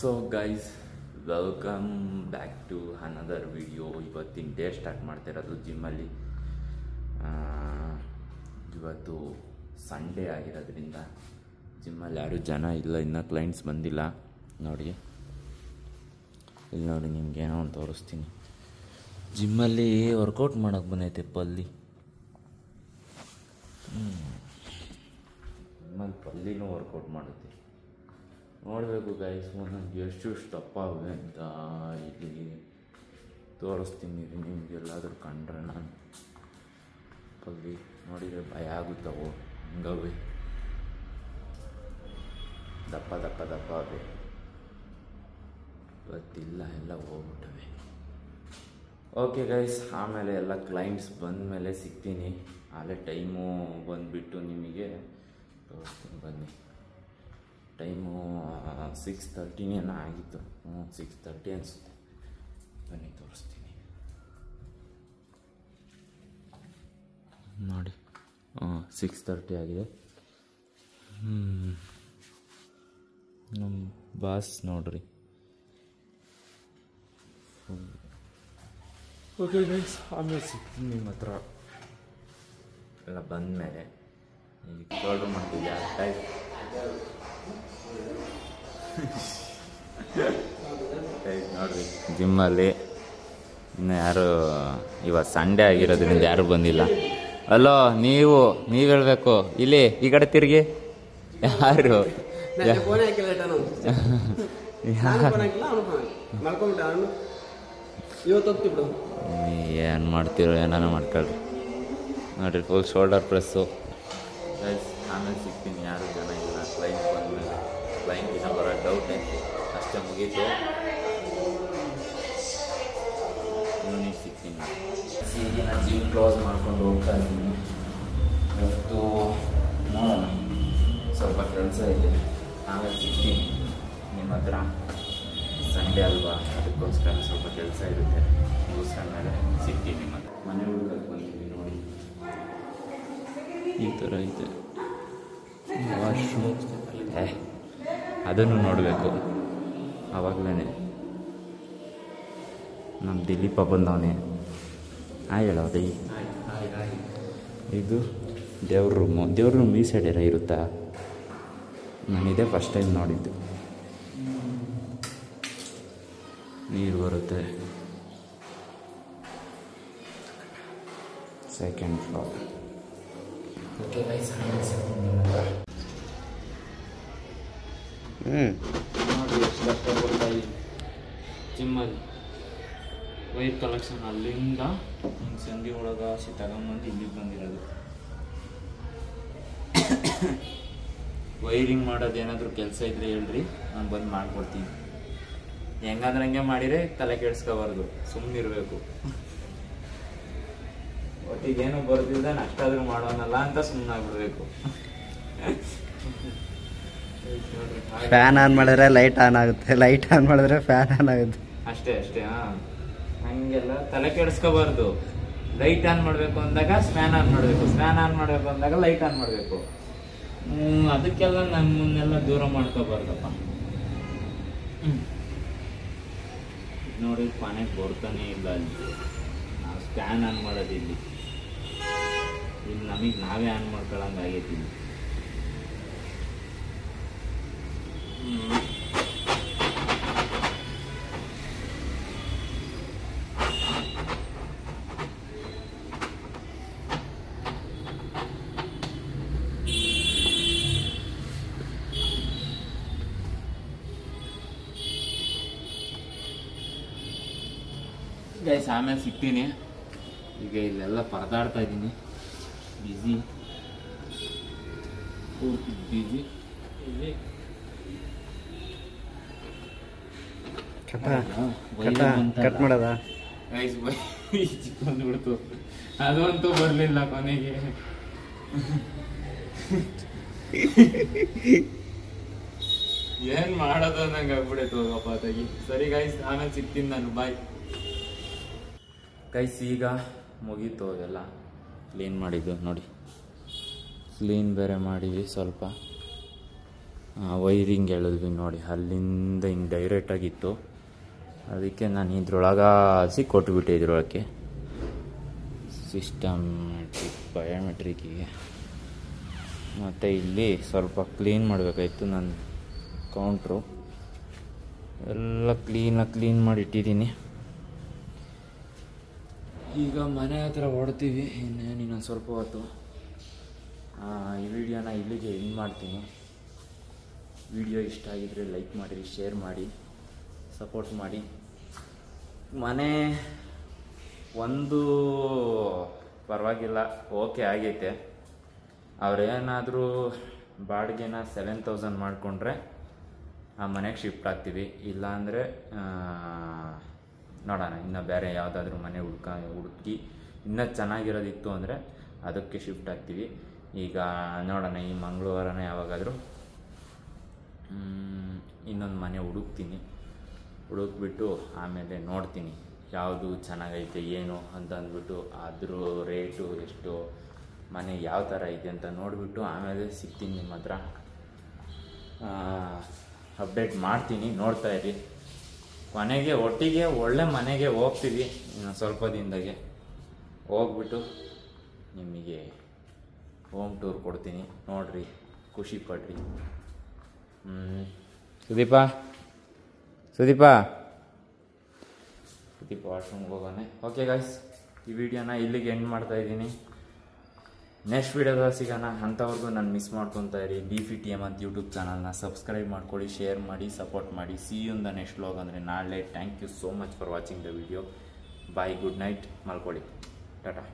So guys, welcome back to another video. ಇವತ್ತಿನ day start ಮಾಡ್ತಾ ಇರೋದು ಜಿಮ್ಮಲ್ಲಿ. ಇವತ್ತು ಸಂಡೇ ಆಗಿರೋದ್ರಿಂದ ಜಿಮ್ಮಲ್ಲಿ ಯಾರೂ ಜನ ಇಲ್ಲ, ಇನ್ನೂ ಕ್ಲೈಂಟ್ಸ್ ಬಂದಿಲ್ಲ. ನೋಡಿ ಇಲ್ಲಿ ನೋಡಿ, ನಿಮ್ಗೇನೋ ಒಂದು ತೋರಿಸ್ತೀನಿ. ಜಿಮ್ಮಲ್ಲಿ ವರ್ಕೌಟ್ ಮಾಡೋಕ್ಕೆ ಬಂದೈತೆ ಪಲ್ಲಿ. ಜಿಮ್ಮಲ್ಲಿ ಪಲ್ಲಿನೂ ವರ್ಕೌಟ್ ಮಾಡುತ್ತೆ. ನೋಡಬೇಕು ಗೈಸ್, ಒಂದೊಂದು ಎಷ್ಟು ದಪ್ಪ ಅವೆ ಅಂತ ಇಲ್ಲಿ ತೋರಿಸ್ತೀನಿ. ನಿಮಗೆಲ್ಲಾದರೂ ಕಂಡ್ರೆ ನಾನು ಪಲ್ಲಿ ನೋಡಿದರೆ ಭಯ ಆಗುತ್ತವೋ, ಹಂಗವೆ ದಪ್ಪ ದಪ್ಪ ದಪ್ಪ ಅವೆ. ಇವತ್ತಿಲ್ಲ, ಎಲ್ಲ ಹೋಗ್ಬಿಟ್ಟವೆ. ಓಕೆ ಗೈಸ್, ಆಮೇಲೆ ಎಲ್ಲ ಕ್ಲೈಂಟ್ಸ್ ಬಂದ ಮೇಲೆ ಸಿಗ್ತೀನಿ. ಆಲೇ ಟೈಮು ಬಂದುಬಿಟ್ಟು ನಿಮಗೆ ತೋರಿಸ್ತೀನಿ ಬನ್ನಿ. ಟೈಮು 6:30 ಏನೋ ಆಗಿತ್ತು. 6:30 ಅನಿಸುತ್ತೆ. ಬನ್ನಿ ತೋರಿಸ್ತೀನಿ ನೋಡಿ. 6:30 ಆಗಿದೆ. ನಮ್ಮ ಬಾಸ್ ನೋಡ್ರಿ. ಓಕೆ ಗೈಸ್, ಆಮೇಲೆ ಸಿಗ್ತೀನಿ ನಿಮ್ಮ ಹತ್ರ ಎಲ್ಲ ಬಂದಮೇಲೆ. ಈಗ ಆರ್ಡ್ರ್ ಮಾಡ್ತಿದ್ದೆ ಟೈಪ್ ನೋಡ್ರಿ. ಜಿಮ್ಮಲ್ಲಿ ಇನ್ನು ಯಾರು ಇವತ್ತು ಸಂಡೇ ಆಗಿರೋದ್ರಿಂದ ಯಾರು ಬಂದಿಲ್ಲ. ಅಲೋ, ನೀವು ಹೇಳ್ಬೇಕು. ಇಲ್ಲಿ ಈ ಕಡೆ ತಿರುಗಿ. ಯಾರು ಏನು ಮಾಡ್ತೀರೋ ಏನಾನ ಮಾಡ್ಕೊಳ್ರಿ. ನೋಡ್ರಿ, ಫುಲ್ ಶೋಲ್ಡರ್ ಪ್ರೆಸ್ಸು. ಆಮೇಲೆ ಸಿಗ್ತೀನಿ, ಯಾರು ಜನ ಇಲ್ಲ. ಕ್ಲೈಂಟ್ ಬಂದಮೇಲೆ, ಕ್ಲೈಂಟಿನ ಬರೋ ಡೌಟ್ ಐತಿ ಅಷ್ಟೇ, ಮುಗೀತು. ಇವನಿಗೆ ಸಿಗ್ತೀನಿ. ಈಗ ನಾನು ಜಿಮ್ ಕ್ಲೋಸ್ ಮಾಡ್ಕೊಂಡು ಹೋಗ್ತಾ ಇದ್ದೀನಿ. ಇವತ್ತು ನೋಡೋಣ, ಸ್ವಲ್ಪ ಕೆಲಸ ಇದೆ. ಆಮೇಲೆ ಸಿಗ್ತೀನಿ ನಿಮ್ಮ ಹತ್ರ. ಸಂಡೇ ಅಲ್ವಾ, ಅದಕ್ಕೋಸ್ಕರ ಸ್ವಲ್ಪ ಕೆಲಸ ಇರುತ್ತೆ. ಮುಗಿಸ್ಕೊಂಡ್ಮೇಲೆ ಸಿಗ್ತೀನಿ ನಿಮ್ಮ ಹತ್ರ. ಮನೆ ಹುಡುಗಕ್ಕೆ ಬಂದಿದ್ದೀನಿ ನೋಡಿ, ಈ ಥರ ಇದೆ ವಾಶ್ರೂಮ್. ಅದನ್ನು ನೋಡಬೇಕು. ಆವಾಗಲೇ ನಮ್ಮ ದಿಲೀಪ ಬಂದವನೇ. ಹೇಳೋದು ಇದು ದೇವ್ರ ರೂಮ್ ಈ ಸೈಡ್ ಇರುತ್ತಾ? ನಾನಿದೆ ಫಸ್ಟ್ ಟೈಮ್ ನೋಡಿದ್ದು. ನೀರು ಬರುತ್ತೆ. Second floor. ಓಕೆ ಗೈಸ್, ನೋಡಿ ಎಷ್ಟು ಕಷ್ಟ ಜಿಮ್ಮಲ್ಲಿ. ವೈರ್ ಕಲೆಕ್ಷನ್ ಅಲ್ಲಿಂದ ಹಿಂಗೆ ಸಂಧಿ ಒಳಗೆ ತಗೊಂಬಂದು ಇಲ್ಲಿಗೆ ಬಂದಿರೋದು. ವೈರಿಂಗ್ ಮಾಡೋದು ಏನಾದರೂ ಕೆಲಸ ಇದ್ರೆ ಹೇಳ್ರಿ, ನಾನು ಬಂದು ಮಾಡಿಕೊಡ್ತೀನಿ. ಹೆಂಗಂದ್ರೆ ಹಂಗೆ ಮಾಡಿದರೆ ತಲೆ ಕೆಡಿಸ್ಕೋಬಾರ್ದು, ಸುಮ್ಮನಿರಬೇಕು. ಒಟ್ಟಿಗೇನು ಬರ್ದಿಲ್ಲ, ಅಷ್ಟಾದ್ರೂ ಮಾಡೋನಲ್ಲ ಅಂತ ಸುಮ್ಮನಾಗ್ಬಿಡ್ಬೇಕು. ಫ್ಯಾನ್ ಆನ್ ಮಾಡಿದ್ರೆ ಲೈಟ್ ಆನ್ ಆಗುತ್ತೆ, ಲೈಟ್ ಆನ್ ಮಾಡಿದ್ರೆ ಫ್ಯಾನ್ ಆನ್ ಆಗುತ್ತೆ. ಅಷ್ಟೇ ಅಷ್ಟೇ. ಹಂಗೆಲ್ಲ ತಲೆ ಕೆಡಿಸ್ಕೋಬಾರ್ದು. ಲೈಟ್ ಆನ್ ಮಾಡಬೇಕು ಅಂದಾಗ ಫ್ಯಾನ್ ಆನ್ ಮಾಡಬೇಕು, ಫ್ಯಾನ್ ಆನ್ ಮಾಡಬೇಕು ಅಂದಾಗ ಲೈಟ್ ಆನ್ ಮಾಡಬೇಕು. ಅದಕ್ಕೆಲ್ಲ ನಮ್ಮನ್ನೆಲ್ಲ ದೂರ ಮಾಡ್ಕೋಬಾರ್ದಪ್ಪ. ನೋಡಿ, ಮನೆಗೆ ಬರ್ತಾನೆ ಇಲ್ಲ. ಅಲ್ಲಿ ನಾವು ಫ್ಯಾನ್ ಆನ್ ಮಾಡೋದು, ಇಲ್ಲಿ ನಮಗೆ ನಾವೇ ಆನ್ ಮಾಡ್ಕೊಳ್ಳಂಗೆ ಆಗೈತಿ. ಗೈಸ್, ಆಮೇಲೆ ಸಿಗ್ತೀನಿ. ಈಗ ಇಲ್ಲೆಲ್ಲ ಪರದಾಡ್ತಾ ಇದ್ದೀನಿ. ಪೂರ್ತಿ ಬಿಸಿ. ಕಟ್ ಮಾಡೋದ ಗೈಸ್, ಬಂದ್ಬಿಡ್ತು. ಅದಂತೂ ಬರಲಿಲ್ಲ ಕೊನೆಗೆ. ಏನು ಮಾಡೋದು ನಂಗೆ ಆಗ್ಬಿಡೈತೆ. ಹೋಗಪ್ಪ ತಾಗಿ. ಸರಿ ಗೈಸ್, ಆಮೇಲೆ ಸಿಗ್ತೀನಿ ನಾನು. Bye guys. ಈಗ ಮುಗೀತು ಎಲ್ಲ ಕ್ಲೀನ್ ಮಾಡಿದ್ದು ನೋಡಿ. ಕ್ಲೀನ್ ಬೇರೆ ಮಾಡಿದ್ವಿ ಸ್ವಲ್ಪ. ವೈರಿಂಗ್ ಹೇಳಿದ್ವಿ ನೋಡಿ, ಅಲ್ಲಿಂದ ಹಿಂಗೆ ಡೈರೆಕ್ಟಾಗಿತ್ತು. ಅದಕ್ಕೆ ನಾನು ಇದ್ರೊಳಗೆ ಹಾಸಿ ಕೊಟ್ಬಿಟ್ಟೆ. ಇದ್ರೊಳಗೆ ಸಿಸ್ಟಮ್ಯಾಟಿಕ್ ಬಯೋಮೆಟ್ರಿಕ್ಕಿಗೆ. ಮತ್ತು ಇಲ್ಲಿ ಸ್ವಲ್ಪ ಕ್ಲೀನ್ ಮಾಡಬೇಕಾಯ್ತು. ನನ್ನ ಕೌಂಟ್ರು ಎಲ್ಲ ಕ್ಲೀನ್ ಮಾಡಿ ಇಟ್ಟಿದ್ದೀನಿ. ಈಗ ಮನೆ ಹತ್ರ ಹೊಡ್ತೀವಿ. ಇನ್ನೊಂದು ಸ್ವಲ್ಪ ಹೊತ್ತು. ಈ ವಿಡಿಯೋನ ಇಲ್ಲಿಗೆ ಎಂಡ್ ಮಾಡ್ತೀನಿ. ವಿಡಿಯೋ ಇಷ್ಟ ಆಗಿದ್ರೆ ಲೈಕ್ ಮಾಡಿರಿ, ಶೇರ್ ಮಾಡಿ, ಸಪೋರ್ಟ್ ಮಾಡಿ. ಮನೆ ಒಂದು ಪರವಾಗಿಲ್ಲ, ಓಕೆ ಆಗೈತೆ. ಅವ್ರೇನಾದರೂ ಬಾಡಿಗೆನ 7,000 ಮಾಡಿಕೊಂಡ್ರೆ ಆ ಮನೆಗೆ ಶಿಫ್ಟ್ ಆಗ್ತೀವಿ. ಇಲ್ಲಾಂದರೆ ನೋಡೋಣ, ಇನ್ನು ಬೇರೆ ಯಾವುದಾದ್ರೂ ಮನೆ ಹುಡುಕಿ ಇನ್ನೂ ಚೆನ್ನಾಗಿರೋದಿತ್ತು ಅಂದರೆ ಅದಕ್ಕೆ ಶಿಫ್ಟ್ ಆಗ್ತೀವಿ. ಈಗ ನೋಡೋಣ, ಈ ಮಂಗಳವಾರನೇ ಯಾವಾಗಾದರೂ ಇನ್ನೊಂದು ಮನೆ ಹುಡುಕ್ತೀನಿ. ಹುಡುಕ್ಬಿಟ್ಟು ಆಮೇಲೆ ನೋಡ್ತೀನಿ ಯಾವುದು ಚೆನ್ನಾಗೈತೆ ಏನು ಅಂತ ಅಂದ್ಬಿಟ್ಟು, ಅದ್ರ ರೇಟು ಎಷ್ಟು, ಮನೆ ಯಾವ ಥರ ಇದೆ ಅಂತ ನೋಡಿಬಿಟ್ಟು ಆಮೇಲೆ ಸಿಗ್ತೀನಿ ನಿಮ್ಮ ಹತ್ರ. ಅಪ್ಡೇಟ್ ಮಾಡ್ತೀನಿ, ನೋಡ್ತಾ ಇರಿ. ಕೊನೆಗೆ ಒಟ್ಟಿಗೆ ಒಳ್ಳೆ ಮನೆಗೆ ಹೋಗ್ತೀವಿ. ಇನ್ನು ಸ್ವಲ್ಪ ದಿನದಾಗೆ ಹೋಗ್ಬಿಟ್ಟು ನಿಮಗೆ ಹೋಮ್ ಟೂರ್ ಕೊಡ್ತೀನಿ. ನೋಡ್ರಿ, ಖುಷಿ ಪಡ್ರಿ. ಸುದೀಪ ವಾಶ್ರೂಮ್ಗೆ ಹೋಗೋಣ. ಓಕೆ ಗಾಯ್ಸ್, ಈ ವಿಡಿಯೋನ ಇಲ್ಲಿಗೆ ಎಂಡ್ ಮಾಡ್ತಾ ಇದ್ದೀನಿ. ನೆಕ್ಸ್ಟ್ ವಿಡಿಯೋದಲ್ಲಿ ಸಿಗೋಣ. ಅಂಥವ್ರಿಗೂ ನಾನು ಮಿಸ್ ಮಾಡ್ಕೊತಾ ಇರಿ. BFTM ಅಂತ ಯೂಟ್ಯೂಬ್ ಚಾನಲ್ನ ಸಬ್ಸ್ಕ್ರೈಬ್ ಮಾಡ್ಕೊಳ್ಳಿ, ಶೇರ್ ಮಾಡಿ, ಸಪೋರ್ಟ್ ಮಾಡಿ. See you in the next vlog ಅಂದರೆ ನಾಳೆ. Thank you so much for watching the video. Bye, good night, ಮಲ್ಕೊಳ್ಳಿ, ಟಾಟಾ.